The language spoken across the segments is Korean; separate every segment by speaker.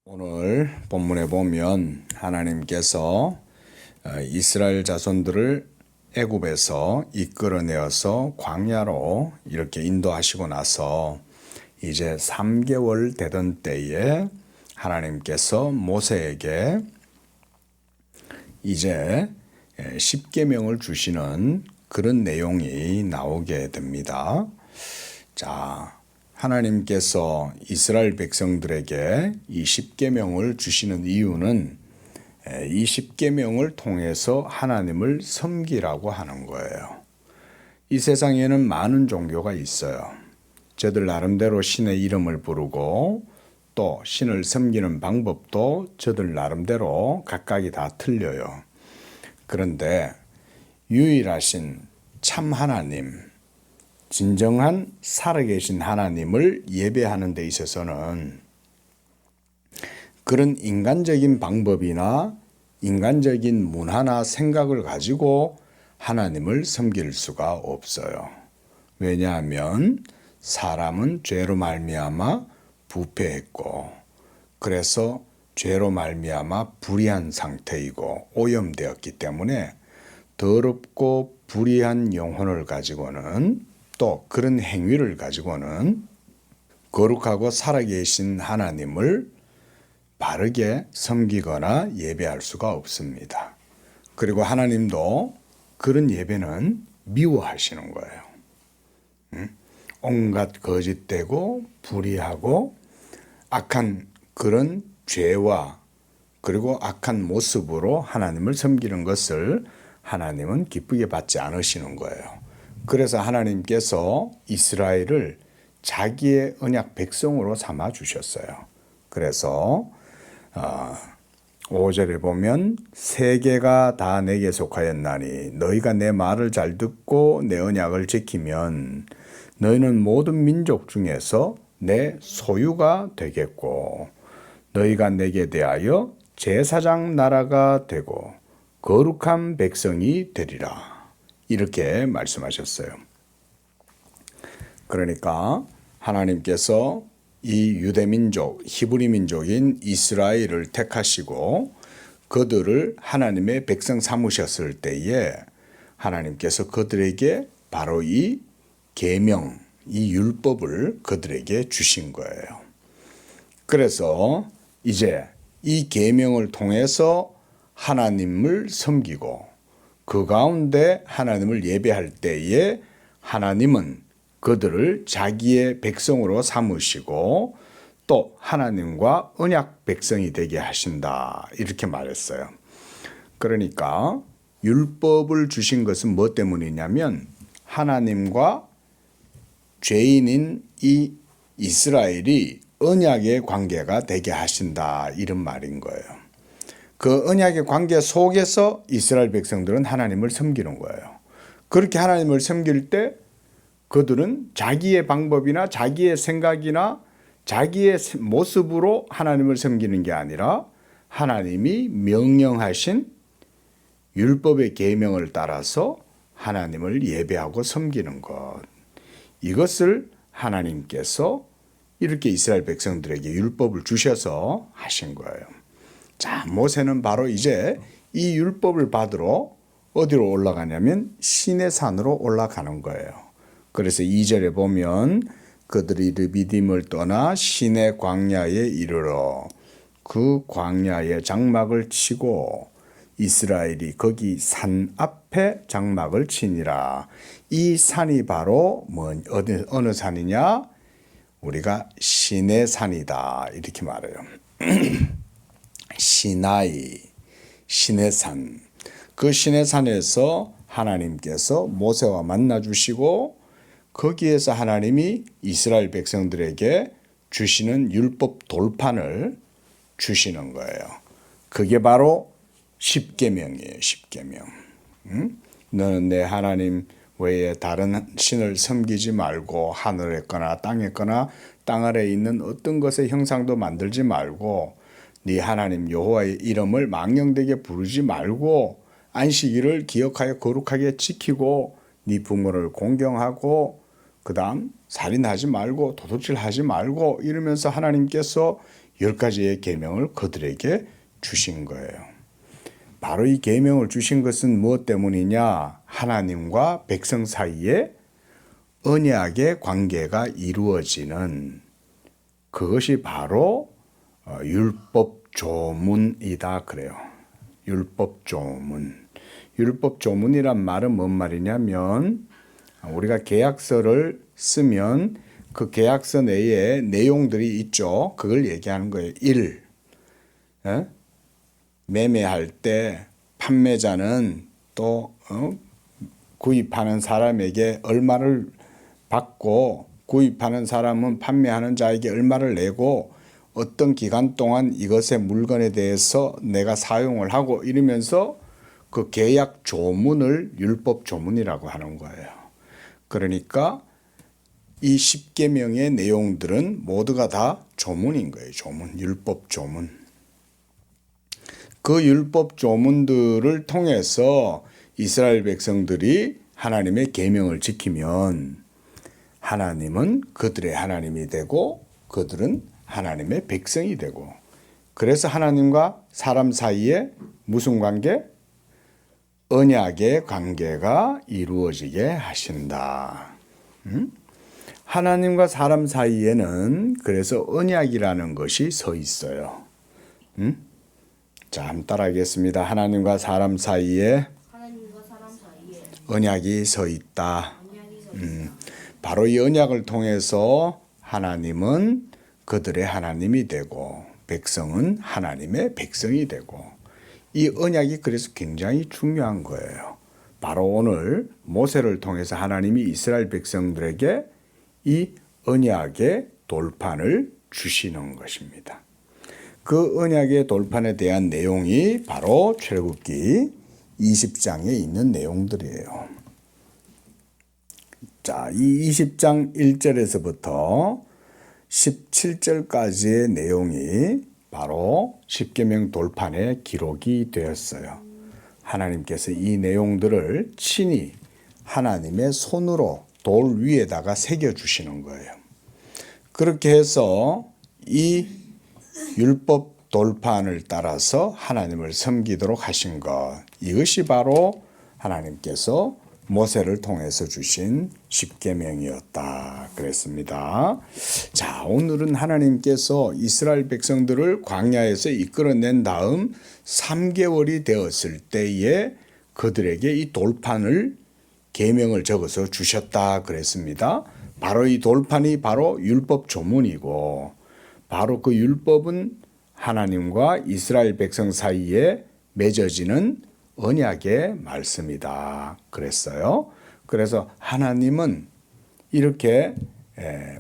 Speaker 1: 오늘 본문에 보면 하나님께서 이스라엘 자손들을 애굽에서 이끌어내어서 광야로 이렇게 인도하시고 나서 이제 3개월 되던 때에 하나님께서 모세에게 이제 십계명을 주시는 그런 내용이 나오게 됩니다. 자, 하나님께서 이스라엘 백성들에게 이 십계명을 주시는 이유는 이 십계명을 통해서 하나님을 섬기라고 하는 거예요. 이 세상에는 많은 종교가 있어요. 저들 나름대로 신의 이름을 부르고 또 신을 섬기는 방법도 저들 나름대로 각각이 다 틀려요. 그런데 유일하신 참 하나님, 진정한 살아계신 하나님을 예배하는 데 있어서는 그런 인간적인 방법이나 인간적인 문화나 생각을 가지고 하나님을 섬길 수가 없어요. 왜냐하면 사람은 죄로 말미암아 부패했고 그래서 죄로 말미암아 불의한 상태이고 오염되었기 때문에 더럽고 불의한 영혼을 가지고는 또 그런 행위를 가지고는 거룩하고 살아계신 하나님을 바르게 섬기거나 예배할 수가 없습니다. 그리고 하나님도 그런 예배는 미워하시는 거예요. 온갖 거짓되고 불의하고 악한 그런 죄와 그리고 악한 모습으로 하나님을 섬기는 것을 하나님은 기쁘게 받지 않으시는 거예요. 그래서 하나님께서 이스라엘을 자기의 언약 백성으로 삼아 주셨어요. 그래서 5절에 보면 세계가 다 내게 속하였나니 너희가 내 말을 잘 듣고 내 언약을 지키면 너희는 모든 민족 중에서 내 소유가 되겠고 너희가 내게 대하여 제사장 나라가 되고 거룩한 백성이 되리라. 이렇게 말씀하셨어요. 그러니까 하나님께서 이 유대민족, 히브리 민족인 이스라엘을 택하시고 그들을 하나님의 백성 삼으셨을 때에 하나님께서 그들에게 바로 이 계명, 이 율법을 그들에게 주신 거예요. 그래서 이제 이 계명을 통해서 하나님을 섬기고 그 가운데 하나님을 예배할 때에 하나님은 그들을 자기의 백성으로 삼으시고 또 하나님과 언약 백성이 되게 하신다. 이렇게 말했어요. 그러니까 율법을 주신 것은 뭐 때문이냐면 하나님과 죄인인 이 이스라엘이 언약의 관계가 되게 하신다. 이런 말인 거예요. 그 언약의 관계 속에서 이스라엘 백성들은 하나님을 섬기는 거예요. 그렇게 하나님을 섬길 때 그들은 자기의 방법이나 자기의 생각이나 자기의 모습으로 하나님을 섬기는 게 아니라 하나님이 명령하신 율법의 계명을 따라서 하나님을 예배하고 섬기는 것. 이것을 하나님께서 이렇게 이스라엘 백성들에게 율법을 주셔서 하신 거예요. 자, 모세는 바로 이제 이 율법을 받으러 어디로 올라가냐면 시내산으로 올라가는 거예요. 그래서 2절에 보면 그들이 르비딤을 떠나 시내 광야에 이르러 그 광야에 장막을 치고 이스라엘이 거기 산 앞에 장막을 치니라. 이 산이 바로 어느 산이냐? 우리가 시내산이다 이렇게 말해요. 시나이, 시내산. 그 시내산에서 하나님께서 모세와 만나 주시고 거기에서 하나님이 이스라엘 백성들에게 주시는 율법 돌판을 주시는 거예요. 그게 바로 십계명이에요. 십계명. 너는 내 하나님 외에 다른 신을 섬기지 말고 하늘에 있거나 땅에 있거나 땅 아래에 있는 어떤 것의 형상도 만들지 말고 네 하나님 여호와의 이름을 망령되게 부르지 말고 안식일을 기억하여 거룩하게 지키고 네 부모를 공경하고 그다음 살인하지 말고 도둑질하지 말고 이러면서 하나님께서 10가지의 계명을 그들에게 주신 거예요. 바로 이 계명을 주신 것은 무엇 때문이냐? 하나님과 백성 사이에 언약의 관계가 이루어지는 그것이 바로 율법 조문이다 그래요. 율법 조문. 율법 조문이란 말은 뭔 말이냐면 우리가 계약서를 쓰면 그 계약서 내에 내용들이 있죠. 그걸 얘기하는 거예요. 1. 매매할 때 판매자는 또 구입하는 사람에게 얼마를 받고 구입하는 사람은 판매하는 자에게 얼마를 내고 어떤 기간 동안 이것의 물건에 대해서 내가 사용을 하고 이러면서 그 계약 조문을 율법 조문이라고 하는 거예요. 그러니까 이 10계명의 내용들은 모두가 다 조문인 거예요. 조문, 율법 조문. 그 율법 조문들을 통해서 이스라엘 백성들이 하나님의 계명을 지키면 하나님은 그들의 하나님이 되고 그들은 하나님의 백성이 되고 그래서 하나님과 사람 사이에 무슨 관계? 언약의 관계가 이루어지게 하신다. 하나님과 사람 사이에는 그래서 언약이라는 것이 서 있어요. 자, 한번 따라하겠습니다. 하나님과 사람 사이에 언약이 서 있다. 바로 이 언약을 통해서 하나님은 그들의 하나님이 되고 백성은 하나님의 백성이 되고 이 언약이 그래서 굉장히 중요한 거예요. 바로 오늘 모세를 통해서 하나님이 이스라엘 백성들에게 이 언약의 돌판을 주시는 것입니다. 그 언약의 돌판에 대한 내용이 바로 출애굽기 20장에 있는 내용들이에요. 자, 이 20장 1절에서부터 17절까지의 내용이 바로 십계명 돌판에 기록이 되었어요. 하나님께서 이 내용들을 친히 하나님의 손으로 돌 위에다가 새겨주시는 거예요. 그렇게 해서 이 율법 돌판을 따라서 하나님을 섬기도록 하신 것, 이것이 바로 하나님께서 모세를 통해서 주신 십계명이었다 그랬습니다. 자, 오늘은 하나님께서 이스라엘 백성들을 광야에서 이끌어낸 다음 3개월이 되었을 때에 그들에게 이 돌판을 계명을 적어서 주셨다 그랬습니다. 바로 이 돌판이 바로 율법 조문이고 바로 그 율법은 하나님과 이스라엘 백성 사이에 맺어지는 언약의 말씀이다 그랬어요. 그래서 하나님은 이렇게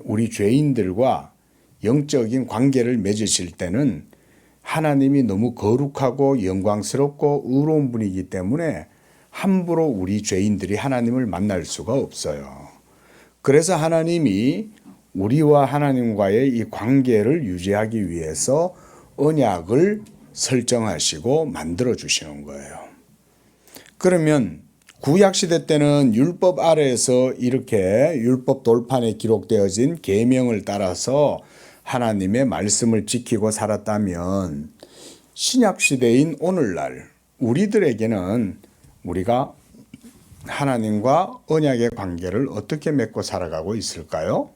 Speaker 1: 우리 죄인들과 영적인 관계를 맺으실 때는 하나님이 너무 거룩하고 영광스럽고 의로운 분이기 때문에 함부로 우리 죄인들이 하나님을 만날 수가 없어요. 그래서 하나님이 우리와 하나님과의 이 관계를 유지하기 위해서 언약을 설정하시고 만들어 주시는 거예요. 그러면 구약시대 때는 율법 아래에서 이렇게 율법 돌판에 기록되어진 계명을 따라서 하나님의 말씀을 지키고 살았다면 신약시대인 오늘날 우리들에게는 우리가 하나님과 언약의 관계를 어떻게 맺고 살아가고 있을까요?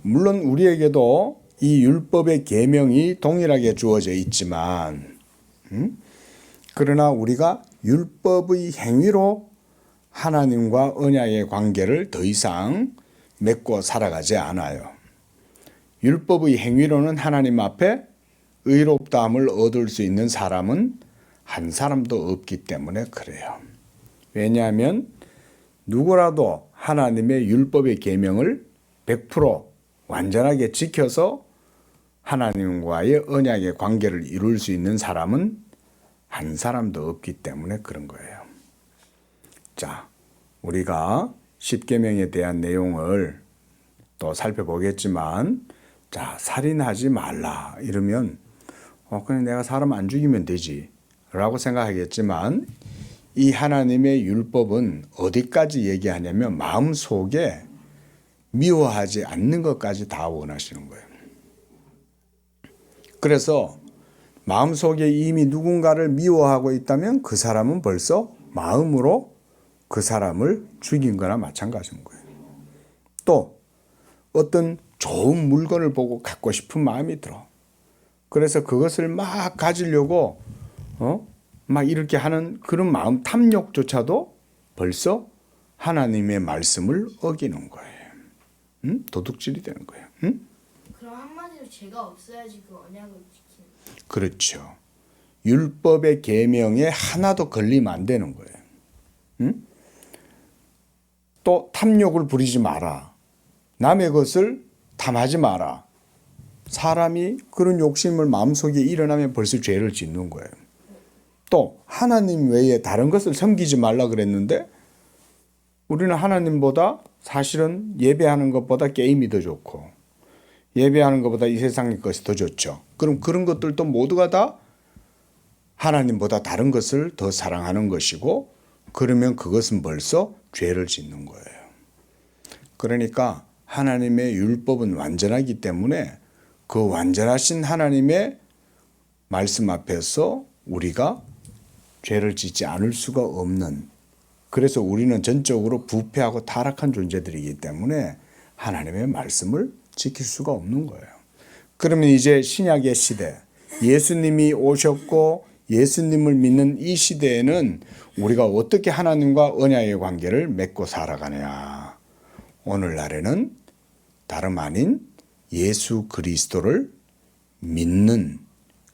Speaker 1: 물론 우리에게도 이 율법의 계명이 동일하게 주어져 있지만 그러나 우리가 율법의 행위로 하나님과 언약의 관계를 더 이상 맺고 살아가지 않아요. 율법의 행위로는 하나님 앞에 의롭다함을 얻을 수 있는 사람은 한 사람도 없기 때문에 그래요. 왜냐하면 누구라도 하나님의 율법의 계명을 100% 완전하게 지켜서 하나님과의 언약의 관계를 이룰 수 있는 사람은 한 사람도 없기 때문에 그런 거예요. 자, 우리가 십계명에 대한 내용을 또 살펴보겠지만, 자, 살인하지 말라 이러면 그냥 내가 사람 안 죽이면 되지 라고 생각하겠지만, 이 하나님의 율법은 어디까지 얘기하냐면 마음속에 미워하지 않는 것까지 다 원하시는 거예요. 그래서 마음속에 이미 누군가를 미워하고 있다면 그 사람은 벌써 마음으로 그 사람을 죽인 거나 마찬가지인 거예요. 또 어떤 좋은 물건을 보고 갖고 싶은 마음이 들어. 그래서 그것을 막 가지려고 막 이렇게 하는 그런 마음 탐욕조차도 벌써 하나님의 말씀을 어기는 거예요. 도둑질이 되는 거예요.
Speaker 2: 그럼 한마디로 죄가 없어야지 그 언약을 지키는.
Speaker 1: 그렇죠. 율법의 계명에 하나도 걸리면 안 되는 거예요. 또 탐욕을 부리지 마라. 남의 것을 탐하지 마라. 사람이 그런 욕심을 마음속에 일어나면 벌써 죄를 짓는 거예요. 또 하나님 외에 다른 것을 섬기지 말라 그랬는데 우리는 하나님보다 사실은 예배하는 것보다 게임이 더 좋고 예배하는 것보다 이 세상의 것이 더 좋죠. 그럼 그런 것들도 모두가 다 하나님보다 다른 것을 더 사랑하는 것이고 그러면 그것은 벌써 죄를 짓는 거예요. 그러니까 하나님의 율법은 완전하기 때문에 그 완전하신 하나님의 말씀 앞에서 우리가 죄를 짓지 않을 수가 없는, 그래서 우리는 전적으로 부패하고 타락한 존재들이기 때문에 하나님의 말씀을 지킬 수가 없는 거예요. 그러면 이제 신약의 시대, 예수님이 오셨고 예수님을 믿는 이 시대에는 우리가 어떻게 하나님과 언약의 관계를 맺고 살아가느냐. 오늘날에는 다름 아닌 예수 그리스도를 믿는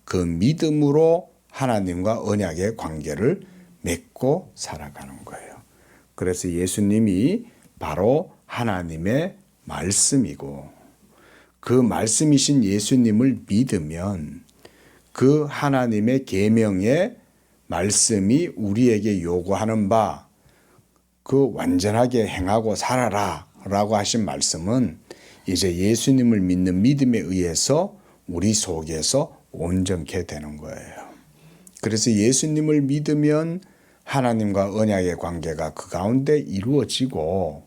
Speaker 1: 그 믿음으로 하나님과 언약의 관계를 맺고 살아가는 거예요. 그래서 예수님이 바로 하나님의 말씀이고 그 말씀이신 예수님을 믿으면 그 하나님의 계명의 말씀이 우리에게 요구하는 바 그 완전하게 행하고 살아라 라고 하신 말씀은 이제 예수님을 믿는 믿음에 의해서 우리 속에서 온전케 되는 거예요. 그래서 예수님을 믿으면 하나님과 언약의 관계가 그 가운데 이루어지고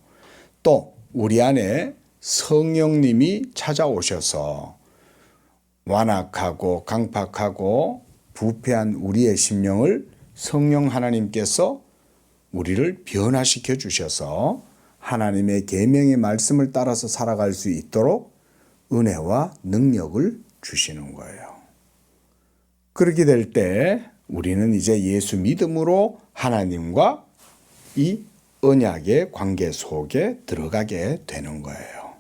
Speaker 1: 또 우리 안에 성령님이 찾아오셔서 완악하고 강팍하고 부패한 우리의 심령을 성령 하나님께서 우리를 변화시켜 주셔서 하나님의 계명의 말씀을 따라서 살아갈 수 있도록 은혜와 능력을 주시는 거예요. 그렇게 될 때 우리는 이제 예수 믿음으로 하나님과 이 언약의 관계 속에 들어가게 되는 거예요.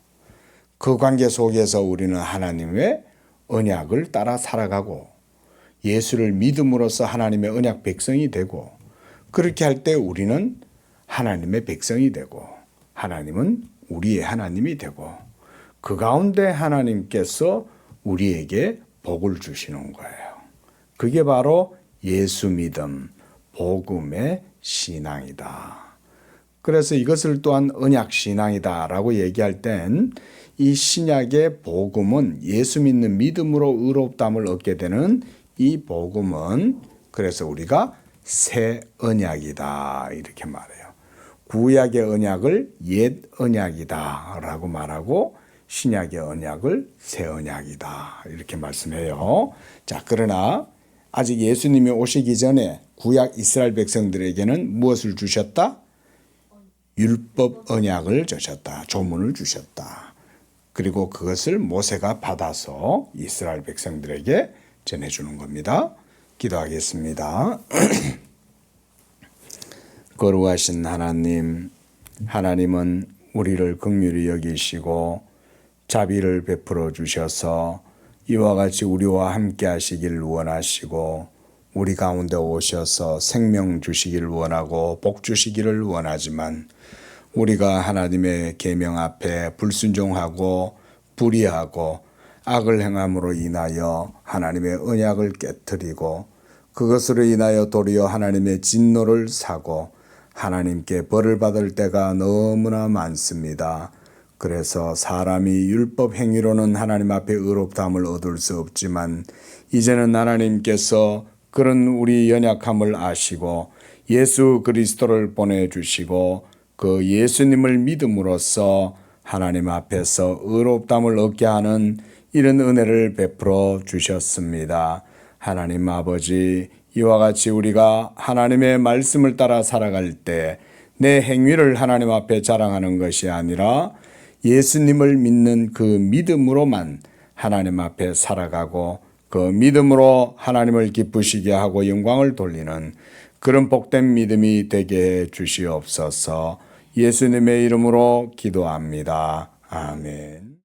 Speaker 1: 그 관계 속에서 우리는 하나님의 언약을 따라 살아가고 예수를 믿음으로써 하나님의 언약 백성이 되고 그렇게 할 때 우리는 하나님의 백성이 되고 하나님은 우리의 하나님이 되고 그 가운데 하나님께서 우리에게 복을 주시는 거예요. 그게 바로 예수 믿음, 복음의 신앙이다. 그래서 이것을 또한 언약 신앙이다라고 얘기할 땐 이 신약의 복음은 예수 믿는 믿음으로 의롭다함을 얻게 되는 이 복음은 그래서 우리가 새 언약이다 이렇게 말해요. 구약의 언약을 옛 언약이다라고 말하고 신약의 언약을 새 언약이다 이렇게 말씀해요. 자, 그러나 아직 예수님이 오시기 전에 구약 이스라엘 백성들에게는 무엇을 주셨다? 율법 언약을 주셨다. 조문을 주셨다. 그리고 그것을 모세가 받아서 이스라엘 백성들에게 전해주는 겁니다. 기도하겠습니다. 거룩하신 하나님, 하나님은 우리를 긍휼히 여기시고 자비를 베풀어 주셔서 이와 같이 우리와 함께 하시기를 원하시고 우리 가운데 오셔서 생명 주시기를 원하고 복 주시기를 원하지만 우리가 하나님의 계명 앞에 불순종하고 불의하고 악을 행함으로 인하여 하나님의 언약을 깨뜨리고 그것으로 인하여 도리어 하나님의 진노를 사고 하나님께 벌을 받을 때가 너무나 많습니다. 그래서 사람이 율법 행위로는 하나님 앞에 의롭다함을 얻을 수 없지만 이제는 하나님께서 그런 우리 연약함을 아시고 예수 그리스도를 보내주시고 그 예수님을 믿음으로써 하나님 앞에서 의롭다함을 얻게 하는 이런 은혜를 베풀어 주셨습니다. 하나님 아버지, 이와 같이 우리가 하나님의 말씀을 따라 살아갈 때 내 행위를 하나님 앞에 자랑하는 것이 아니라 예수님을 믿는 그 믿음으로만 하나님 앞에 살아가고 그 믿음으로 하나님을 기쁘시게 하고 영광을 돌리는 그런 복된 믿음이 되게 해 주시옵소서. 예수님의 이름으로 기도합니다. 아멘.